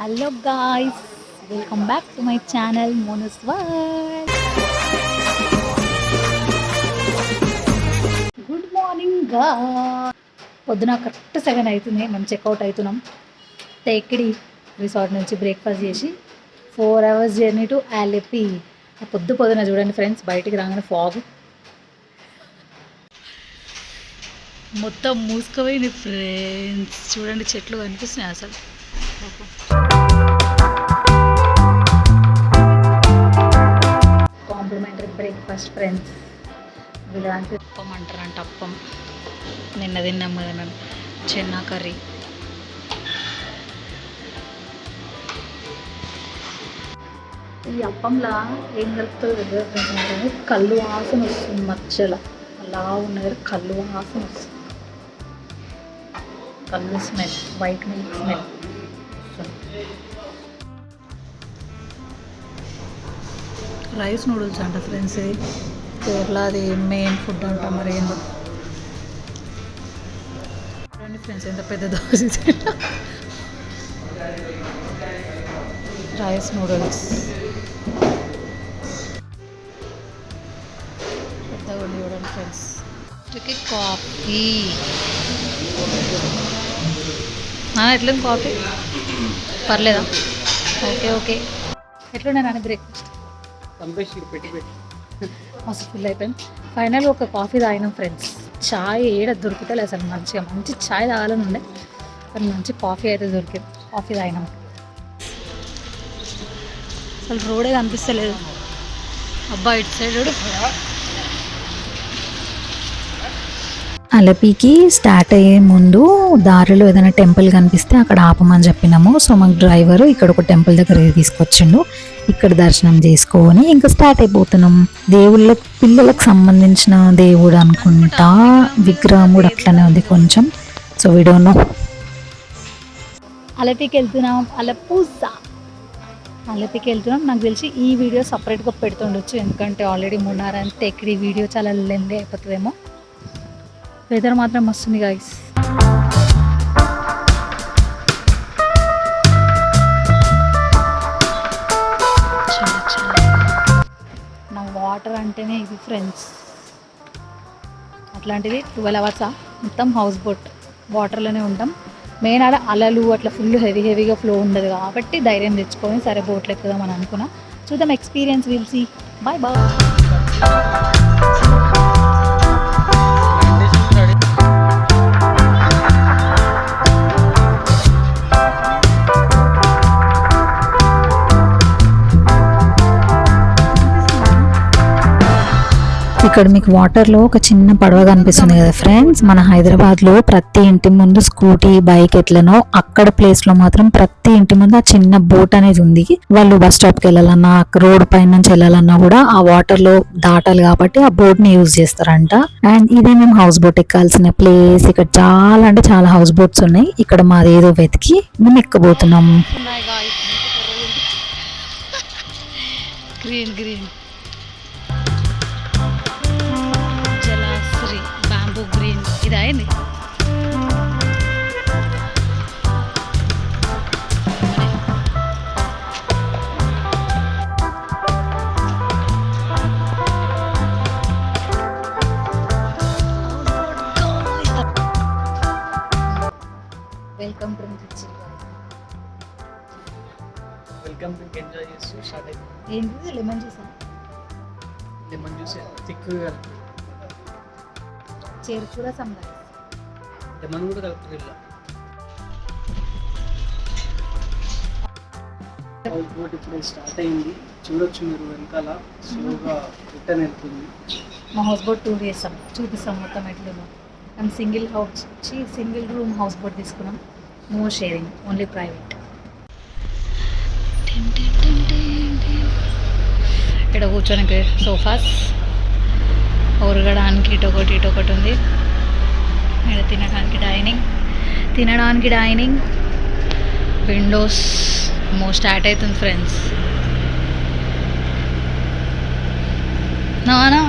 Hello guys, welcome back to my channel Monas world. Good morning గా పొద్దున correct 7 అవుతుంది. మేము చెక్అవుట్ అవుతున్నాం. టేకిడి రిసార్ట్ నుంచి బ్రేక్ఫాస్ట్ చేసి 4 hours జర్నీ టు ఆలెపి. పొద్దున చూడండి ఫ్రెండ్స్, బయటికి రాగానే ఫాగ్ మొత్తం మూసుకుపోయింది ఫ్రెండ్స్. చూడండి, చెట్లు కనిపిస్తున్నాయి అసలు. Complimentary breakfast friends. వీళ్ళదానికి అప్పం అంటారంట. అప్పం నిన్న తిన్నాం కదా మేము, చెన్నా కర్రీ. ఈ అప్పంలా ఏం కలుపుతుంది దగ్గర ఫ్రెండ్స్, కళ్ళు వాసన వస్తుంది. మధ్యలో అలా ఉన్నది, కళ్ళు వాసన వస్తుంది. కళ్ళు స్మెల్, వైట్ మిల్క్ స్మెల్ వస్తుంది. రైస్ నూడిల్స్ అంట ఫ్రెండ్స్. ఇది కేరళది మెయిన్ ఫుడ్ అంట. మరి ఏందో చూడండి ఫ్రెండ్స్, ఎంత పెద్ద దోశ. రైస్ నూడిల్స్ పెద్దగా ఉంది చూడండి ఫ్రెండ్స్. కాఫీ ఎట్లుంది కాఫీ? పర్లేదా? Okay okay. ఎట్లుండే నాన్న బ్రేక్ఫాస్ట్? మస్తు ఫుల్ అయిపోయింది. ఫైనల్గా ఒక కాఫీ తాగినాం ఫ్రెండ్స్. చాయ్ ఏడ దొరుకుతలే అసలు. మంచి చాయ్ తాగాలని ఉండే, కానీ మంచి కాఫీ అయితే దొరికింది. కాఫీ తాగినాం. అసలు రోడే కనిపిస్తలేదు. అబ్బా ఇటు సైడ్ అలపికి స్టార్ట్ అయ్యే ముందు దారిలో ఏదైనా టెంపుల్ కనిపిస్తే అక్కడ ఆపమని చెప్పినాము. సో మాకు డ్రైవర్ ఇక్కడ ఒక టెంపుల్ దగ్గర తీసుకొచ్చిండు. ఇక్కడ దర్శనం చేసుకొని ఇంకా స్టార్ట్ అయిపోతున్నాం. పిల్లలకు సంబంధించిన దేవుడు అనుకుంటా. విగ్రహం కూడా అట్లనే ఉంది కొంచెం. So we don't know. అలపికి వెళ్తున్నాం. అలపికి వెళ్తున్నాం. నాకు తెలిసి ఈ వీడియో సపరేట్గా పెడుతుండొచ్చు, ఎందుకంటే ఆల్రెడీ మున్నార్ అంతే ఇక్కడ ఈ వీడియో చాలా లెంది అయిపోతుందేమో. వెదర్ మాత్రం మస్తుంది గాయస్. నా వాటర్ అంటేనే ఇది ఫ్రెండ్స్. అట్లాంటిది 12 hours మొత్తం హౌస్ బోట్ వాటర్లోనే ఉంటాం. మెయిన్ ఆడ అలలు అట్లా ఫుల్ హెవీగా ఫ్లో ఉండదు కాబట్టి ధైర్యం తెచ్చుకొని సరే బోట్లు ఎక్కుదాం అని అనుకున్నా. చూద్దాం, experience will see. Bye bye. ఇక్కడ మీకు వాటర్లో ఒక చిన్న పడవ కనిపిస్తుంది కదా ఫ్రెండ్స్. మన హైదరాబాద్లో ప్రతి ఇంటి ముందు స్కూటీ, బైక్ ఎట్లనో అక్కడ ప్లేస్లో మాత్రం ప్రతి ఇంటి ముందు ఆ చిన్న బోట్ అనేది ఉంది. వాళ్ళు బస్ స్టాప్కి వెళ్ళాలన్నా, రోడ్ పై నుంచి వెళ్ళాలన్నా కూడా ఆ వాటర్లో దాటాలి కాబట్టి ఆ బోట్ని యూజ్ చేస్తారంట. అండ్ ఇదే మేము హౌస్ బోట్ ఎక్కాల్సిన ప్లేస్. ఇక్కడ చాలా అంటే చాలా హౌస్ బోట్స్ ఉన్నాయి. ఇక్కడ మాది ఏదో వెతికి మేము ఎక్కబోతున్నాం. గ్రీన్ గ్రీన్ జలాశ్రీ బ్యాంబూ గ్రీన్ ఇది అయింది. వెల్కమ్ టు ఎంజాయ్ చేస్తూ స్టార్ట్ అయిపోయింది. ఏంటిది? లెమన్ జ్యూసా? లెమన్ జ్యూస్ థిక్గా చెరుకు రసం. లెమన్ కూడా కలుపుతుంది ఇలా. హౌస్ బోట్ ఇప్పుడు స్టార్ట్ అయింది. చూడొచ్చు మీరు వెనకాల స్లోగా రిటర్న్ వెళ్తుంది. మా హౌస్ బోట్ టూర్ చేస్తాం, చూపిస్తాం మొత్తం ఎట్లుందో. మేము సింగిల్ రూమ్ హౌస్ బోట్ తీసుకున్నాం. No sharing, only private. ఇక్కడ కూర్చోడానికి సోఫాస్, ఊరగడానికి ఇటొకటి ఉంది. ఇక్కడ తినడానికి డైనింగ్, విండోస్. స్టార్ట్ అవుతుంది ఫ్రెండ్స్. నానా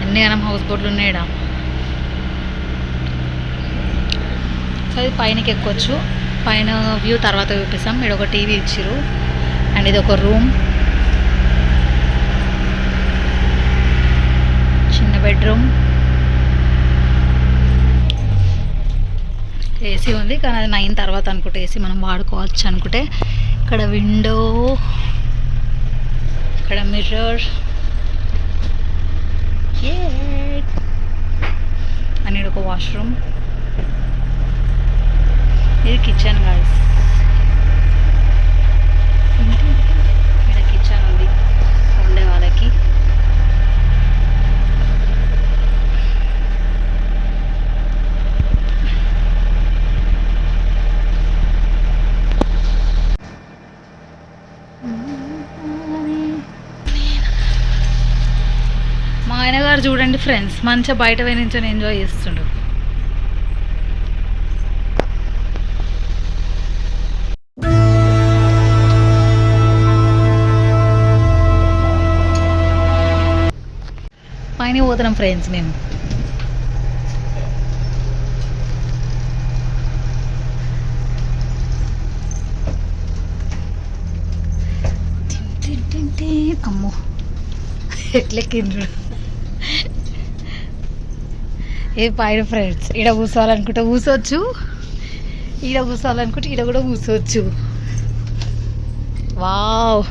ఎన్ని గనం హౌస్ బోట్లు ఉన్నాయడా. సో ఇది పైనకి ఎక్కొచ్చు. పైన వ్యూ తర్వాత చూపిస్తాం. ఇక్కడ ఒక టీవీ ఇచ్చిర్రు అండ్ ఇది ఒక రూమ్, చిన్న బెడ్రూమ్, ఏసీ ఉంది కానీ అది 9 తర్వాత అనుకుంటే ఏసీ మనం వాడుకోవచ్చు అనుకుంటే. ఇక్కడ విండో, ఇక్కడ మిర్రర్ అని ఒక వాష్రూమ్. ఇది కిచెన్ గాయ్స్. ఇక్కడ కిచెన్ ఉంది ఉండే వాళ్ళకి. మా ఆయన గారు చూడండి ఫ్రెండ్స్, మంచిగా బయట పోయి నుంచి ఎంజాయ్ చేస్తుండు. పైన పోతున్నాం ఫ్రెండ్స్ మేము. అమ్మో ఎట్లెక్కిండ్రు. ఏ పైన ఫ్రెండ్స్, ఈడ కూర్చోవాలనుకుంటే కూర్చోవచ్చు, ఈడ కూర్చోవాలనుకుంటే ఈడ కూడా కూర్చోవచ్చు. వావ్,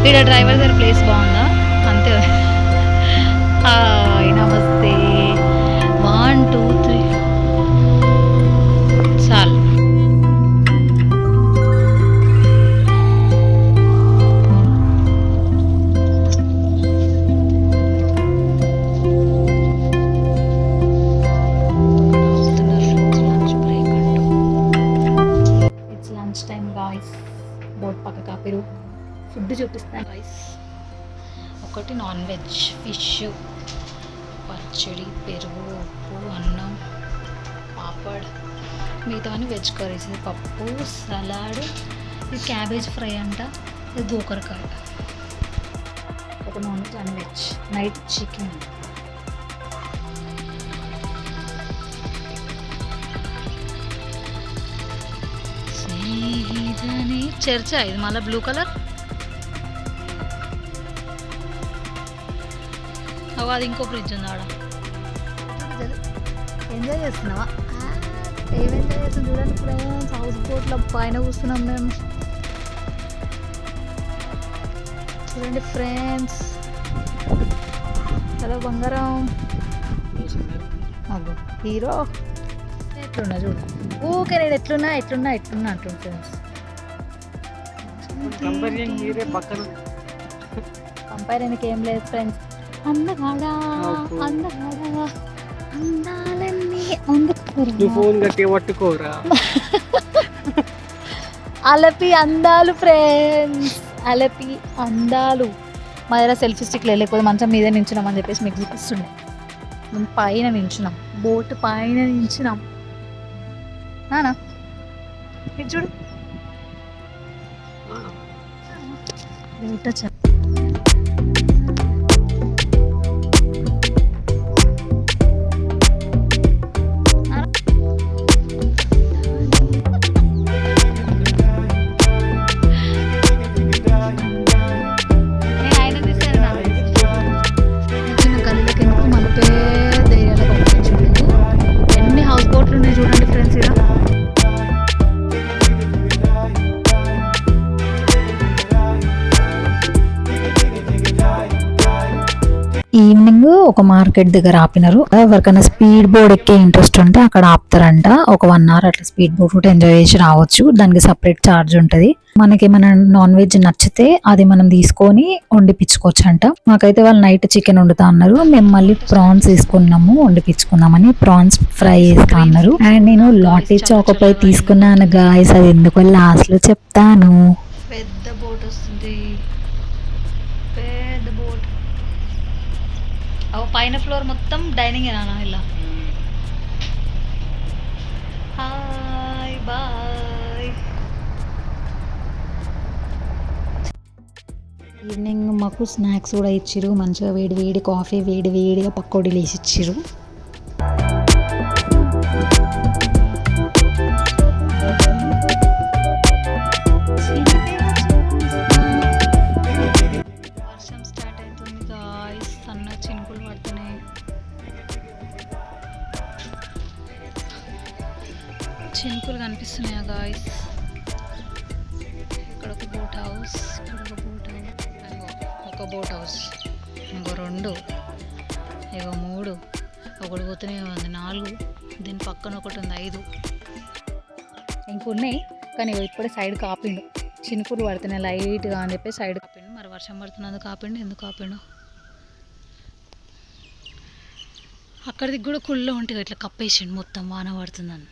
ఇక్కడ డ్రైవర్ దగ్గర ప్లేస్ బాగుందా? అంతే. హాయ్ నమస్తే, 1 2 3 చాలు. It's lunch time guys. Boat పక్క కాపిరు ఫుడ్ చూపిస్తాను గాయ్స్. ఒకటి నాన్ వెజ్, ఫిష్, పచ్చడి, పెరుగు, ఉప్పు, అన్నం, పాపడ్, మిగతావన్నీ వెజ్ కర్రీస్. ఇది పప్పు, సలాడ్, ఇది క్యాబేజ్ ఫ్రై అంట, ఇది గోకరకాయ. ఒక non veg and veg. Night chicken. చర్చా ఇది మళ్ళీ బ్లూ కలర్. అది ఇంకో ఫ్రిడ్జ్ ఉంది ఆడ. ఎంజాయ్ చేస్తున్నావా? ఏం ఎంజాయ్ చేస్తాం చూడండి ఫ్రెండ్స్. హౌస్ బోట్లో పైన కూర్చున్నాం మేము. చూడండి ఫ్రెండ్స్, హలో బంగారం. అబ్బో హీరో ఎట్లున్నా చూడు. ఊకే నేను ఎట్లున్నా అంటుంది ఫ్రెండ్స్. కంపేర్ ఏం లేదు ఫ్రెండ్స్. అందగాడా అందాలన్నీ పట్టుకోరా. అలపి అందాలు ఫ్రెండ్స్, అలపి అందాలు. మా దగ్గర సెల్ఫీ స్టిక్ లేకపోతే మంచం మీద నించున్నాం అని చెప్పేసి మీకు చూపిస్తుండే. మేము పైన నించున్నాం, బోట్ పైన నించున్నాం. నానా ఇది చూడు. ఎన్ని హౌస్ బోట్లు ఉన్నాయి చూడండి ఫ్రెండ్స్. ఇక్కడ ఈవినింగ్ ఒక మార్కెట్ దగ్గర ఆపినారు. ఎవరికైనా స్పీడ్ బోర్డ్ ఎక్కే ఇంట్రెస్ట్ ఉంటే అక్కడ ఆపుతారంట. ఒక 1 hour అట్లా స్పీడ్ బోర్డ్ కూడా ఎంజాయ్ చేసి రావచ్చు. దానికి సపరేట్ ఛార్జ్ ఉంటది. మనకి ఏమైనా నాన్ వెజ్ నచ్చితే అది మనం తీసుకొని వండిపించుకోవచ్చు అంట. మాకైతే వాళ్ళు నైట్ చికెన్ వండుతా అన్నారు. మేము మళ్ళీ ప్రాన్స్ తీసుకున్నాము, వండిపించుకుందామని. ప్రాన్స్ ఫ్రై చేస్తా అన్నారు. అండ్ నేను లాటీ చాకోపై తీసుకున్నాను గాయస్. అది ఎందుకు లాస్ట్ లో చెప్తాను. పెద్ద బోట్ వస్తుంది, పెద్ద బోట్. పైన ఫ్లోర్ మొత్తం డైనింగ్ ఏనా ఇలా. Hi bye. ఈవినింగ్ మాకు స్నాక్స్ కూడా ఇచ్చిర్రు. మంచిగా వేడి వేడి కాఫీ, వేడి వేడిగా పకోడీలు వేసి ఇచ్చిర్రు. వర్షం స్టార్ట్ అవుతుంది గాయ్స్. సన్న చినుకులు పడుతున్నాయి. చినుకులు కనిపిస్తున్నాయా గాయ్స్? ఇక్కడ ఒక బోట్ హౌస్, ఇక్కడ ఒక బోట్ హౌస్, ఒక బోట్ హౌస్, ఇంకో 2, ఇగో 3, ఒకటి పోతూనే ఉంది 4, దీని పక్కన ఒకటి ఉంది 5. ఇంకున్నాయి కానీ ఇప్పుడే సైడ్ కాపిండు. చినుకులు పడుతున్నాయి లైట్గా అని చెప్పి సైడ్ కాపిండు. మరి వర్షం పడుతున్నందుకు కాపిండు, ఎందుకు కాపిండు? అక్కడికి కూడా కుళ్ళో ఉంటుంది, ఇట్లా కప్పేసిండు మొత్తం వాన పడుతుందని.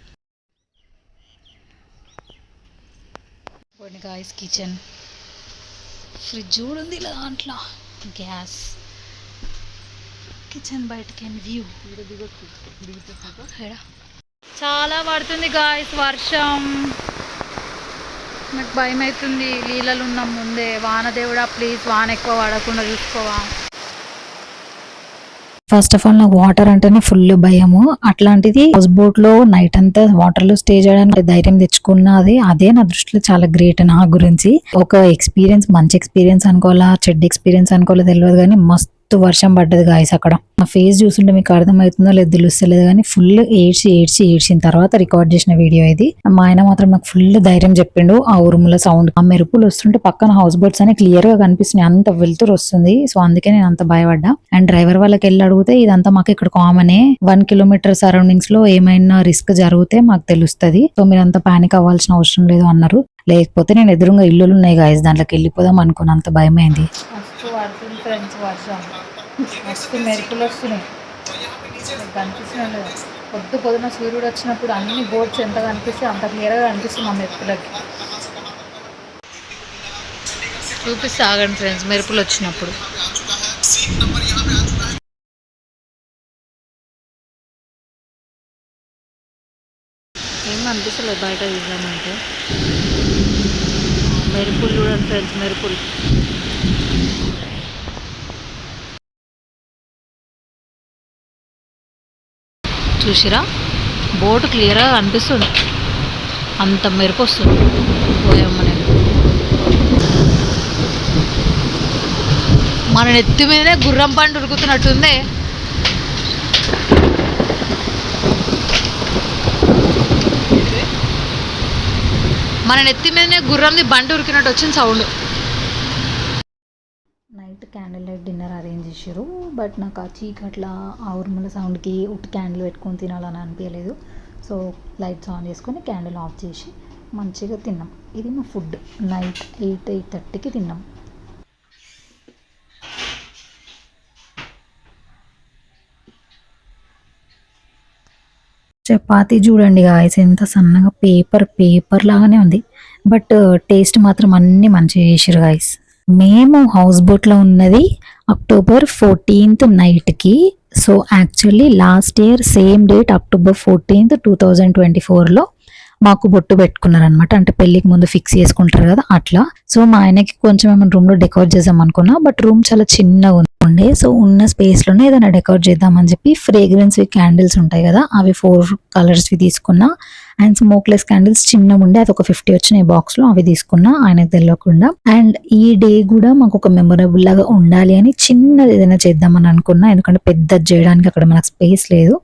కొన్ని గాయస్ కిచెన్, ఫ్రిడ్జ్ కూడా ఉంది ఇలా దాంట్లో, గ్యాస్, కిచెన్ బయటకి వ్యూ. చాలా పడుతుంది గాయస్ వర్షం. నాకు భయం అవుతుంది. నీళ్ళలు ఉన్నాం ముందే. వాన దేవుడా ప్లీజ్ వాన ఎక్కువ పడకుండా చూసుకోవా. ఫస్ట్ ఆఫ్ ఆల్ నాకు వాటర్ అంటేనే ఫుల్ భయము. అట్లాంటిది హౌస్ బోట్ లో నైట్ అంతా వాటర్ లో స్టే చేయడానికి ధైర్యం తెచ్చుకున్నది అదే నా దృష్టిలో చాలా గ్రేట్. నా గురించి ఒక ఎక్స్పీరియన్స్, మంచి ఎక్స్పీరియన్స్ అనుకోవాలా చెడ్డ ఎక్స్పీరియన్స్ అనుకోవాలో తెలియదు కానీ మస్తు వర్షం పడ్డది గాయస్. అక్కడ నా ఫేస్ చూస్తుంటే మీకు అర్థమవుతుందో లేదు తెలుస్తలేదు కానీ ఫుల్ ఏడ్చిన తర్వాత రికార్డ్ చేసిన వీడియో ఇది. మా ఆయన మాత్రం నాకు ఫుల్ ధైర్యం చెప్పిండు. ఆ ఉరుముల సౌండ్, ఆ మెరుపులు వస్తుంటే పక్కన హౌస్ బోట్స్ అని క్లియర్ గా కనిపిస్తున్నాయి. అంత వెళ్తురు వస్తుంది. సో అందుకే నేను అంత భయపడ్డా. అండ్ డ్రైవర్ వాళ్ళకి వెళ్ళి అడిగితే ఇదంతా మాకు ఇక్కడ కామనే, 1 kilometer సరౌండింగ్స్ లో ఏమైనా రిస్క్ జరిగితే మాకు తెలుస్తుంది, సో మీరు అంత పానిక్ అవ్వాల్సిన అవసరం లేదు అన్నారు. లేకపోతే నేను ఎదురుగా ఇల్లులు ఉన్నాయి గాయస్, దాంట్లోకి వెళ్ళిపోదాం అనుకుని అంత భయమైంది. మస్తు మెరుపులు వస్తున్నాయి కనిపిస్తున్నాయి. పొద్దున సూర్యుడు వచ్చినప్పుడు అన్ని బోట్స్ ఎంత కనిపిస్తే అంత క్లియర్గా కనిపిస్తుంది ఆ మెరుపులకి. చూపిస్తే ఆగండి ఫ్రెండ్స్ మెరుపులు వచ్చినప్పుడు. ఏం అనిపిస్తలేదు బయట చూద్దామంటే. మెరుపులు చూడండి ఫ్రెండ్స్, మెరుపులు. చూసిరా బోటు క్లియర్గా కనిపిస్తుంది, అంత మెరుపు వస్తుంది. పోయమ్మనే మన నెత్తి మీదనే గుర్రం పండు ఉరుకుతున్నట్టుంది. మన నెత్తి మీదనే గుర్రంది బండి ఉరికినట్టు వచ్చింది sound. Night candle light dinner arrange చేసారు. బట్ నాకు ఆ చీకట్ల ఆ ఉరుముల సౌండ్కి ఉట్టి క్యాండిల్ పెట్టుకొని తినాలని అనిపించలేదు. సో లైట్స్ ఆన్ చేసుకొని క్యాండిల్ ఆఫ్ చేసి మంచిగా తిన్నాం. ఇది మా ఫుడ్. నైట్ 8-8:30కి తిన్నాం. చపాతీ చూడండి గాయస్ ఎంత సన్నగా పేపర్ లాగానే ఉంది. బట్ టేస్ట్ మాత్రం అన్నీ మంచిగా చేసారు గాయస్. మేము హౌస్ బోట్లో ఉన్నది October 14th నైట్కి. So actually last year same date October 14th 2024లో మాకు బొట్టు పెట్టుకున్నారనమాట. అంటే పెళ్ళికి ముందు ఫిక్స్ చేసుకుంటారు కదా అట్లా. సో మా ఆయనకి కొంచెం ఏమైనా రూమ్లో డెకరేట్ చేద్దాం అనుకున్నా, బట్ రూమ్ చాలా చిన్నగా ఉండే. సో ఉన్న స్పేస్లోనే ఏదైనా డెకరేట్ చేద్దామని చెప్పి ఫ్రేగ్రెన్స్ క్యాండిల్స్ ఉంటాయి కదా, అవి 4 colorsవి తీసుకున్నా. అండ్ స్మోక్లెస్ క్యాండిల్స్ చిన్నగా ఉండే, అది ఒక 50 వచ్చినాయి బాక్స్లో, అవి తీసుకున్నా ఆయనకు తెలియకుండా. అండ్ ఈ డే కూడా మాకు ఒక మెమొరబుల్ లాగా ఉండాలి అని చిన్నది ఏదైనా చేద్దామని అనుకున్నా, ఎందుకంటే పెద్దది చేయడానికి అక్కడ మనకు స్పేస్ లేదు.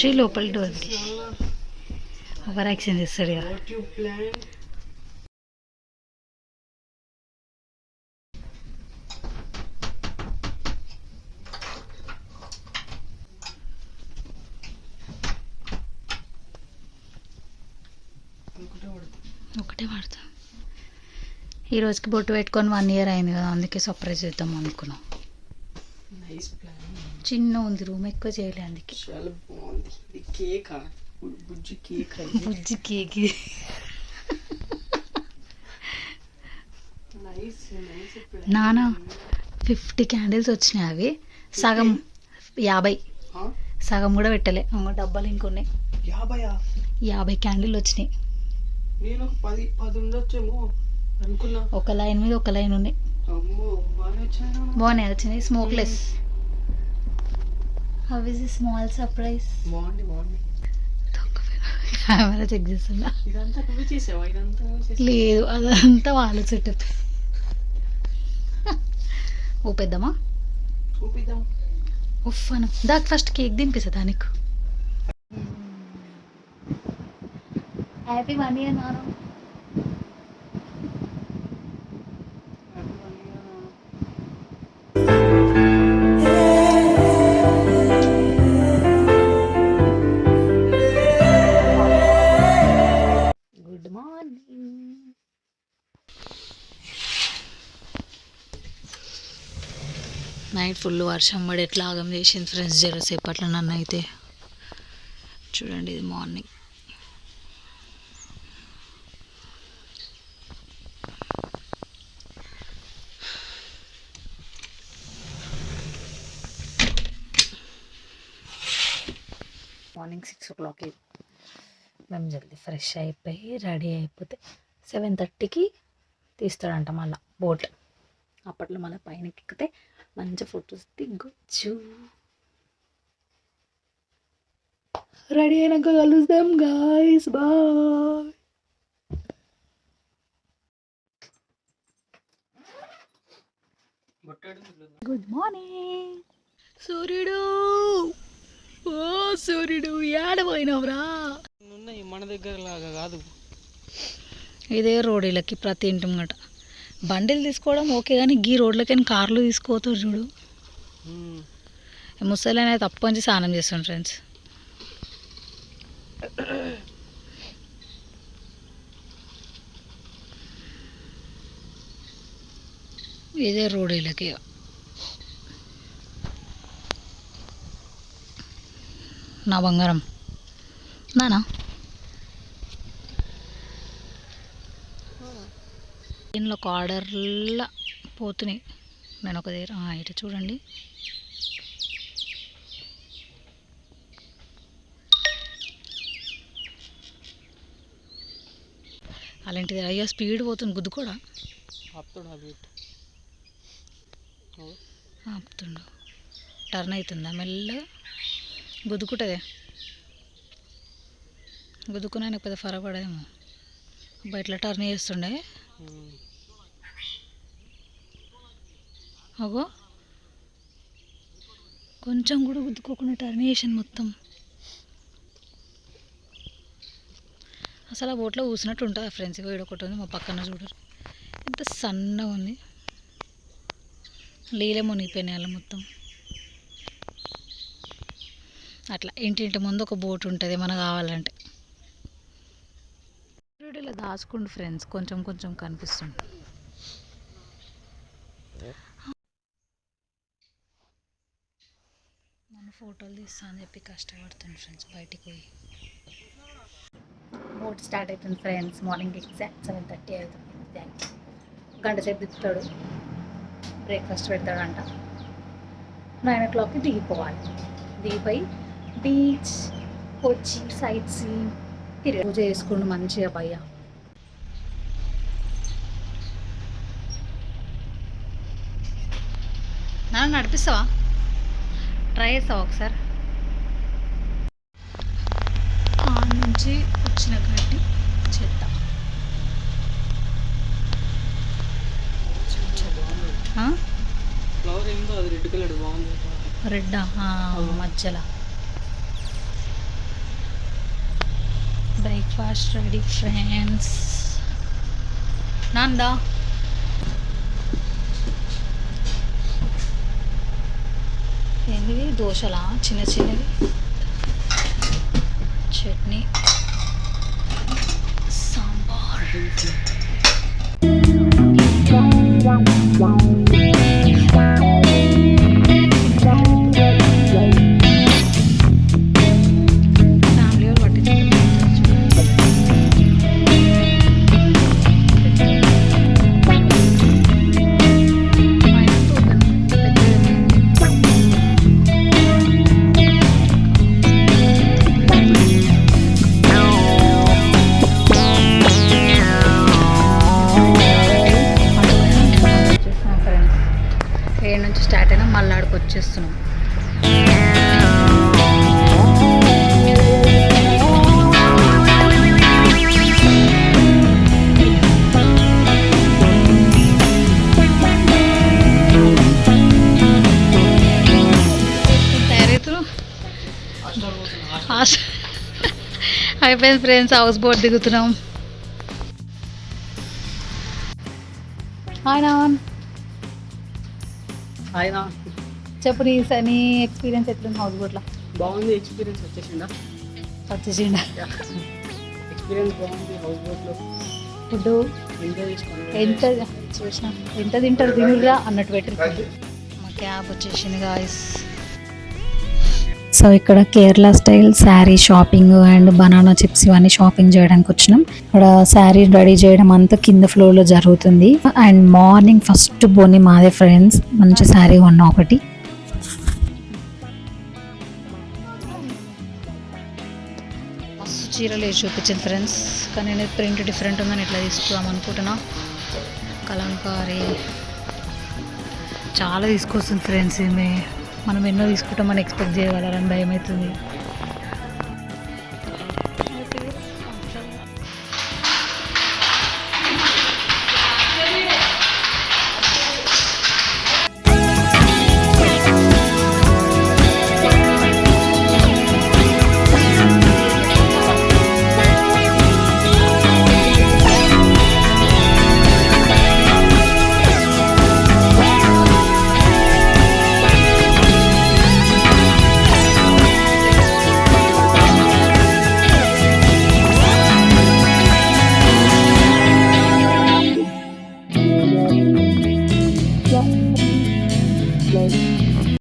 శ్రీ లోపల డోర్ ఓవర్ యాక్షన్ చేస్తాడు కదా. What you plan? ఒకటే వాడతా. ఈ రోజుకి బొట్టు పెట్టుకొని 1 year అయింది కదా, అందుకే సర్ప్రైజ్ చేద్దాం అనుకున్నాం. Nice plan. చిన్న ఉంది రూమ్, ఎక్కువ చేయలే అందుకే. చాలా బాగుంది. ఇది కేక్, బుజ్జి కేక్. బుజ్జి కేక్. Nice nice plan. నానా 50 క్యాండిల్స్ వచ్చినాయి. అవి సగం 50, సగం కూడా పెట్టలే. డబ్బాలు ఇంకొన్నాయి. 50 క్యాండిల్ వచ్చినాయి. నేను ఒక 10 ఉండొచ్చేమో అనుకున్నా. ఒక లైన్ మీద ఒక లైన్ ఉన్నాయి. అమ్మో బాగానే వచ్చాయి. బాగున్నాయి, వచ్చినాయి. Smokeless. How is the small surprise? బాగుంది బాగుంది. కెమెరా చెక్ చేస్తున్నా. ఇదంతా నువ్వే చేసావా? ఇదంతా నువ్వే చేసావా? లేదు, అదంతా వాళ్ళ చుట్టూ. ఊపేద్దామా? చూపిద్దాం. ఉఫ్ అను. దానికి ఫస్ట్ కేక్ తినిపిస్తా నీకు. హ్యాపీ 1 year నాన్న. Good morning. నైట్ ఫుల్ వర్షం పడి ఎట్లా ఆగం చేసింది ఫ్రెండ్స్. జరసేపట్లో నన్ను అయితే చూడండి. ఇది మార్నింగ్. Morning 6 o'clock. మేము జల్దీ ఫ్రెష్ అయిపోయి రెడీ అయిపోతే 7:30కి తీస్తాడంట మళ్ళీ బోట్. అప్పట్లో మళ్ళీ పైన ఎక్కితే మంచి ఫొటోస్ దిగొచ్చు. రెడీ అయినాక కలుద్దాం గాయ్స్. బాయ్. Good morning. సూర్యుడు, ఓ సూర్యుడు ఏడపోయినావురా. ఉన్నాయి మన దగ్గర లాగా కాదు. ఇదే రోడ్ వీళ్ళకి ప్రతి ఇంటి ముంగట. బండిలు తీసుకోవడం ఓకే, కానీ గీ రోడ్లకైనా కార్లు తీసుకోవచ్చు చూడు. ముసలైన తప్పు నుంచి స్నానం చేస్తాను ఫ్రెండ్స్. ఇదే రోడ్ వీళ్ళకి. నా బంగారం నానా. దీనిలో ఒక ఆర్డర్లా పోతున్నాయి. నేను ఒక దగ్గర ఇటు చూడండి. అలాంటిది అయ్యా స్పీడ్ పోతుంది. గుద్దు కూడా ఆపుతుండు. టర్న్ అవుతుందా మెల్లగా? గుద్దుకుంటుందే. గుద్దుకున్నా నాకు పెద్ద ఫరక్ పడేమో. బయట టర్న్ చేస్తుండే. అగో కొంచెం కూడా గుద్దుకోకుండా టర్న్ చేసాను మొత్తం. అసలు ఆ బోట్లో కూసినట్టు ఉంటుంది ఫ్రెండ్స్. ఇగో ఒకటి ఉంది మా పక్కన చూడరు, ఎంత సన్నగా ఉంది. నీళ్ళే మునిగిపోయినాయి అలా మొత్తం. అట్లా ఇంటి ముందు ఒక బోట్ ఉంటుంది మనకు కావాలంటే. ఇలా దాచుకోండి ఫ్రెండ్స్, కొంచెం కొంచెం కనిపిస్తుంది. మన ఫోటోలు తీస్తా అని చెప్పి కష్టపడుతుంది ఫ్రెండ్స్ బయటికి పోయి. బోట్ స్టార్ట్ అవుతుంది ఫ్రెండ్స్. మార్నింగ్ ఎగ్జాక్ట్ 7:30 అవుతుంది. ఎగ్జాక్ట్ గంట సేపు దిగుతాడు. బ్రేక్ఫాస్ట్ పెడతాడంట. 9 o'clockకి దిగిపోవాలి. దిగిపోయి బీచ్ వచ్చి సైట్ సీన్ తిరిగి పూజ చేసుకుంటూ మంచిగా భయ్య. నన్ను నడిపిస్తావా? ట్రై చేస్తావా ఒకసారి? ఆ నుంచి వచ్చిన గడ్డి చెత్త. ఫ్లవర్ ఏందో అది రెడ్ కలర్ బాగుంది. రెడ్డా మధ్యలో బ్రేక్ఫాస్ట్ రెడీ ఫ్రెండ్స్. నాందా ఏంటివి దోశలా చిన్న చిన్నవి, చట్నీ, సాంబార్. ఫ్యామిలీ వాళ్ళు పట్టించుకుంటారు చూడండి. మా ఇంట్లో ఒక పెద్దది వచ్చేస్తున్నాం ఫ్రెండ్స్. ఏడు నుంచి స్టార్ట్ అయినా మళ్ళీ ఆడికి వచ్చేస్తున్నాం. తయారవుతున్నాం. అయిపోయింది ఫ్రెండ్స్, హౌస్ బోట్ దిగుతున్నాం. హాయ్ నాన్, ఆయన చెప్పు నీ ఎక్స్పీరియన్స్ ఎట్లుంది హౌస్ బోట్లో? బాగుంది. ఎక్స్పీరియన్స్ వచ్చేసిందా? వచ్చేసిండా? ఎక్స్పీరియన్స్ బాగుంది. హౌస్ బోట్లో ఫుడ్ ఎంజాయ్ చేసుకోండి. ఎంత చూసినా ఎంత తింటారు తినురా అన్నట్టు పెట్టిరు. మా క్యాబ్ వచ్చేసింది గాయస్. సో ఇక్కడ Kerala style sari shopping and banana chips ఇవన్నీ షాపింగ్ చేయడానికి వచ్చినాం. ఇక్కడ శారీ రెడీ చేయడం అంతా కింద ఫ్లోర్ లో జరుగుతుంది. అండ్ మార్నింగ్ ఫస్ట్ బోని మాదే ఫ్రెండ్స్, మంచి శారీ కొన్నా ఒకటి. మస్తు చీరలు వేసి చూపించింది ఫ్రెండ్స్, కానీ నేను ప్రింట్ డిఫరెంట్ ఉందని ఇట్లా తీసుకుందాం అనుకుంటున్నా. కలంకారీ చాలా తీసుకొస్తుంది ఫ్రెండ్స్. ఈమె మనం ఎన్నో తీసుకుంటామని ఎక్స్పెక్ట్ చేయగలరని భయం అవుతుంది.